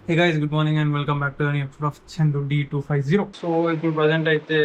Hey guys, good morning and welcome back to a new episode of Chandu D250. So ఇప్పుడు present అయితే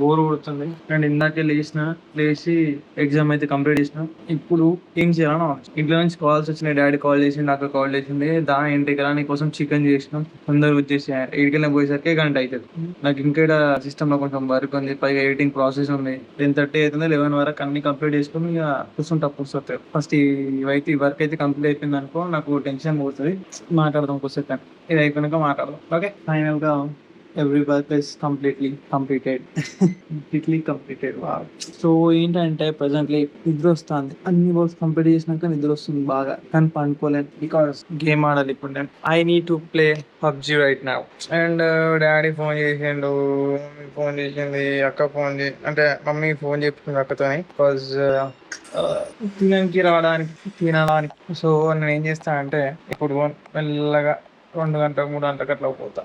bore కొడుతుంది and ఇందాకే లేచి exam అయితే complete చేసిన. ఇప్పుడు ఏం చేయాలని ఇంట్లో నుంచి కాల్స్ వచ్చినాయి. డాడీ కాల్ చేసింది, అక్క కాల్ చేసింది, ఇంటికి రా నీకోసం చికెన్ చేసినాం, అందరు వచ్చేసి ఎడికెళ్ళి పోయేసరికి గంట అవుతుంది. నాకు ఇంకా సిస్టమ్ లో కొంచెం వర్క్ ఉంది, పైగా ఎడిటింగ్ ప్రాసెస్ ఉంది. 10:30 అవుతుంది, 11 వరకు అన్ని కంప్లీట్ చేసుకుని ఇక కూర్చుంటే ఫస్ట్ ఇవైతే ఈ వర్క్ అయితే కంప్లీట్ అయిపోయింది అనుకో, నాకు టెన్షన్ పోతుంది. మాట్లాడదాం కూర్చొని, ఇది అయిపోయినాక మాట్లాడదాం. ఓకే, ఫైనల్ గా every work is completely completed. So ఏంటంటే ప్రెసెంట్లీ నిద్ర వస్తుంది. అన్ని వర్క్స్ కంప్లీట్ చేసినాక నిద్ర వస్తుంది బాగా, కానీ పండుకోలేను బికాస్ గేమ్ ఆడాలి ఇప్పుడు నేను. I need to play PUBG right now. And daddy phone చేసిండు, మమ్మీ ఫోన్ చేసింది, అక్క ఫోన్ అంటే మమ్మీ ఫోన్ చెప్తుంది అక్కతోని, బికాజ్ తినడానికి. సో నేను ఏం చేస్తా అంటే ఇప్పుడు మెల్లగా 2 గంటలకు 3 గంటలకు అట్లా పోతా,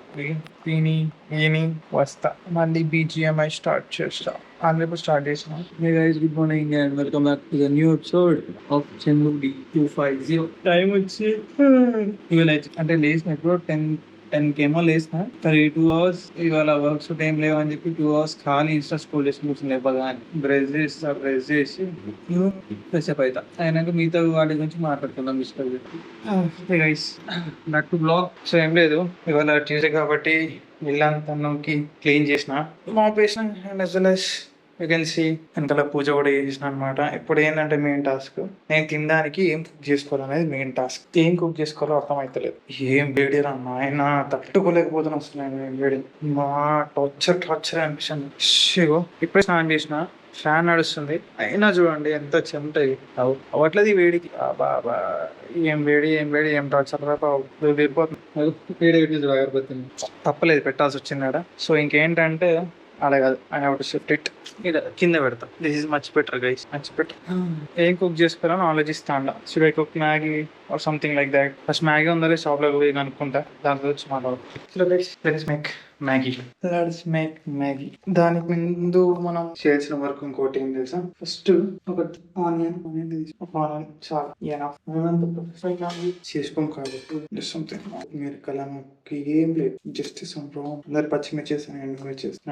తిని వస్తా, మళ్ళీ BGMI స్టార్ట్ చేస్తా. అందరూ స్టార్ట్ చేసిన. Hey guys, good morning and welcome back to the new episode of Chandu D250. Time వచ్చి ఇవాళ అంటే లేచిన ఎప్పుడు 10 లేసిన. 2 అవర్స్ ఇవాళ వర్క్స్ టైం లేవని చెప్పి 2 అవర్స్ ఖాళీ ఇన్స్టా స్క్రోల్ చేసి కూర్చొని లేపగా బ్రష్ చేసి ఫ్రెష్ అప్ అవుతా. అయినాక మిగతా వాటి గురించి మాట్లాడుకుందాం ఇష్టం. Guys back to blog. So ఏం లేదు, ఇవాళ ట్యూస్డే కాబట్టి ఇల్లంతా క్లీన్ చేసిన, మాప్ వేసిన, and as well as you can see వెనకాల పూజ కూడా చేసిన అనమాట. ఇప్పుడు ఏంటంటే మెయిన్ టాస్క్, నేను తినడానికి ఏం కుక్ చేసుకోవాలనేది మెయిన్ టాస్క్. ఏం కుక్ చేసుకోవాలో అర్థమవుతలేదు. ఏం వేడి రా నాయన, తట్టుకోలేకపోతున్నా అసలు. నేను వేడి మా టార్చర్ అనిపిస్తుంది. ఇప్పుడే స్నానం చేసిన, ఫ్యాన్ నడుస్తుంది, అయినా చూడండి ఎంత చెమట అవట్లేదు వేడికి. బాబా ఏం వేడి ఏం టార్చర్ వేడిపోతుంది. తప్పలేదు, పెట్టాల్సి వచ్చిందాడ. సో ఇంకేంటంటే అలా కాదు, I have to shift it కింద పెడతా. This is much better guys, much better. ఏం కుక్ చేసుకోవాలని ఆలోచిస్తాండ. Should I cook Maggi or something like that? First Maggi ఉందా షాప్ లో పోయి కనుక్కుంటా, దాంట్లో వచ్చి మాట్లాడు. Let's make Maggi. దానికి ముందు మనం చేయాల్సిన వర్క్ ఇంకోటి ఏం తెలుసా? ఫస్ట్ ఒక ఆనియన్ చేసుకోం కాబట్టి సంథింగ్ మిరకలకి ఏం లేదు, జస్ట్ సమ్ బ్రౌన్. అందరు పచ్చిమిర్చి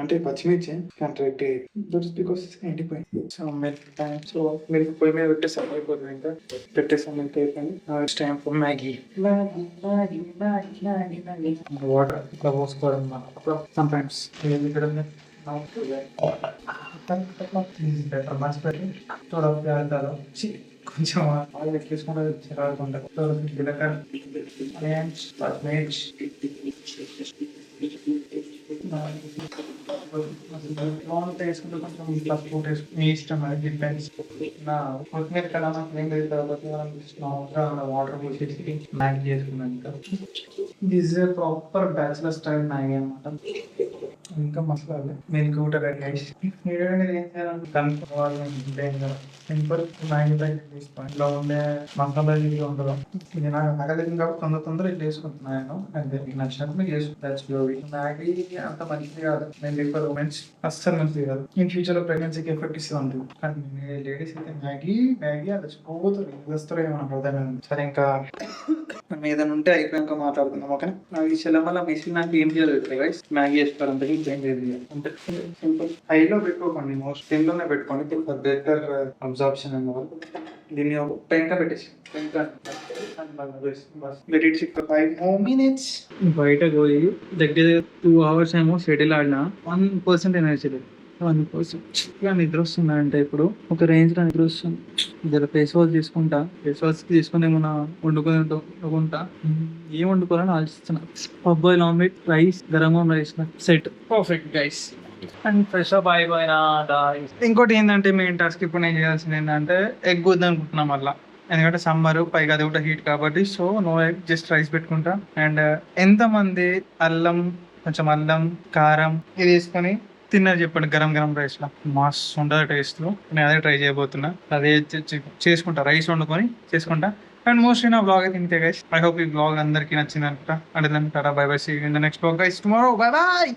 అంటే పచ్చిమిర్చి బికాస్ ఎండిపోయింది. So milk time. So milk పొయ్యి మీద పెట్టేసాం, అయిపోతుంది. ఇంకా పెట్టేసాం, మిల్క్ అయిపోయింది. Time for Maggi. వాటర్ ఇట్లా పోసుకోవడం sometimes కొంచెం ఆయిల్ ఎక్కువేసుకుంటే చిరాకుంటారు. జీలకర్ర, ఆనియన్స్, పచ్చిమిర్చి, వేసుకుంటే కొంచెం పసుపు వేసుకుంటే మీ ఇష్టం, అది డిపెండ్స్. నా కొత్తిమీర కదా నాకు ఏం లేదు కాబట్టి వాటర్ పోసేసి మ్యాగీ చేసుకున్నాను. This is proper bachelor style Maggi అనమాట. ఇంకా మసాలా మీరు కూడా రెడీ అయ్యి ఏం చేయాలి కనుక్కోవాలి. సింపుల్ మ్యాగీ ప్యాకెట్ తీసుకోండి. ఇంట్లో ఉండే మసాలా ఇది ఉండదు. ఇది నాకు నగలేదు కాబట్టి తొందర ఇట్లా వేసుకుంటున్నాను. అంటే మీకు నచ్చినప్పుడు చేసుకుంటారు. మ్యాగీ అంత మంచిది కాదు, నేను ప్రిఫర్ ఉమెన్స్ అస్సలు మంచిది కాదు. ఇన్ ఫ్యూచర్ లో ప్రెగ్నెన్సీకి ఎఫెక్ట్ ఇస్తుంది ఉంటుంది. కానీ లేడీస్ అయితే మ్యాగీ అది పోతారు, వస్తారు ఏమన్నా అర్థమైంది. సరే ఇంకా మనం ఏదైనా ఉంటే అయిపోయాక మాట్లాడుతున్నాం. ఓకే, నాకు ఈ చెల్లెమ్మల మెషిన్ నాకు ఏం చేయలేదు గైస్. మ్యాగీ చేసుకోవాలంటే ఏం లేదు అంటే సింపుల్. హైలో పెట్టుకోకండి, మోస్ట్ 10 లోనే పెట్టుకోండి ఫర్ బెటర్ అబ్జార్ప్షన్ అన్నమాట. దీన్ని ఒక పెంక పెట్టేసి బయట పోయి దగ్గర 2 hours ఏమో షటిల్ ఆడినా 1% ఎనర్జీ లేదు. 1% నిద్ర వస్తుందా అంటే ఇప్పుడు ఒక రేంజ్ లో నిద్ర వస్తుంది. ఇద్దరు ఫేస్ వాష్ తీసుకుని ఏమన్నా వండుకుంటా. ఏం వండుకోవాలని ఆలోచిస్తున్నా. పబ్బాయిల్ ఆమ్లెట్, రైస్, గరం rice set perfect guys. And fresh up అయిపోయినా. ఇంకోటి ఏంటంటే మెయిన్ టాస్క్ ఇప్పుడు నేను చేయాల్సింది ఏంటంటే ఎగ్ వద్దు అనుకుంటున్నాం మళ్ళీ, ఎందుకంటే సమ్మర్, పైగా అది కూడా హీట్ కాబట్టి. So no egg, just rice పెట్టుకుంటా. అండ్ ఎంతమంది కొంచెం అల్లం, కారం ఇది వేసుకొని తిన్నారు చెప్పండి గరం రైస్ లో? మస్తు ఉండదు టేస్ట్ లో. నేను అదే ట్రై చేయబోతున్నా, అదే చేసుకుంటా, రైస్ వండుకొని చేసుకుంటా. అండ్ మోస్ట్లీ నా బ్లాగ్ అయితే ఇంతే గైస్. ఐ హోప్ ఈ బ్లాగ్ అందరికీ నచ్చింది అనుకుంటా. అంటే దాని tata bye bye, see you in the next blog guys tomorrow. Bye by.